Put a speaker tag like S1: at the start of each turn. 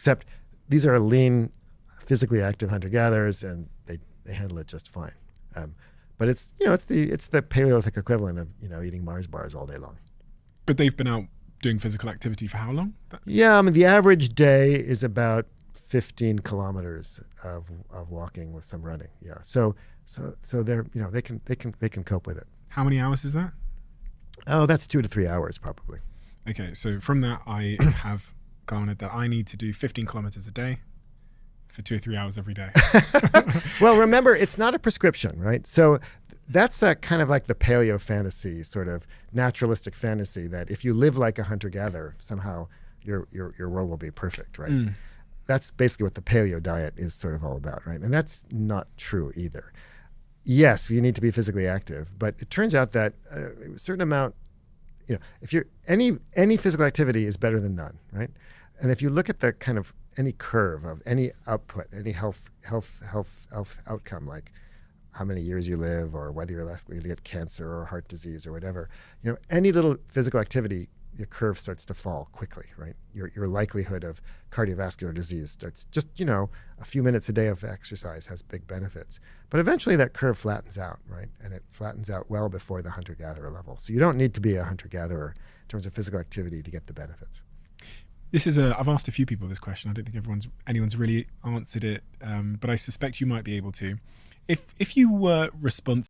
S1: Except these are lean, physically active hunter-gatherers, and they handle it just fine. But it's the Paleolithic equivalent of eating Mars bars all day long.
S2: But they've been out doing physical activity for how long?
S1: Yeah, I mean the average day is about 15 kilometers of walking with some running. Yeah, so they're they can cope with it.
S2: How many hours is that?
S1: Oh, that's 2 to 3 hours probably.
S2: Okay, so from that I have garnered that I need to do 15 kilometers a day for 2 or 3 hours every day.
S1: Well, remember, it's not a prescription, right? So that's kind of like the paleo fantasy, sort of naturalistic fantasy that if you live like a hunter-gatherer, somehow your world will be perfect, right?
S2: Mm.
S1: That's basically what the paleo diet is sort of all about, right? And that's not true either. Yes, you need to be physically active, but it turns out that a certain amount, if you're any physical activity is better than none, right? And if you look at the kind of any curve of any output, any health outcome, like how many years you live or whether you're less likely to get cancer or heart disease or whatever, any little physical activity, your curve starts to fall quickly, right? Your likelihood of cardiovascular disease starts just, a few minutes a day of exercise has big benefits. But eventually that curve flattens out, right? And it flattens out well before the hunter-gatherer level. So you don't need to be a hunter-gatherer in terms of physical activity to get the benefits.
S2: I've asked a few people this question. I don't think anyone's really answered it, but I suspect you might be able to. If you were responsible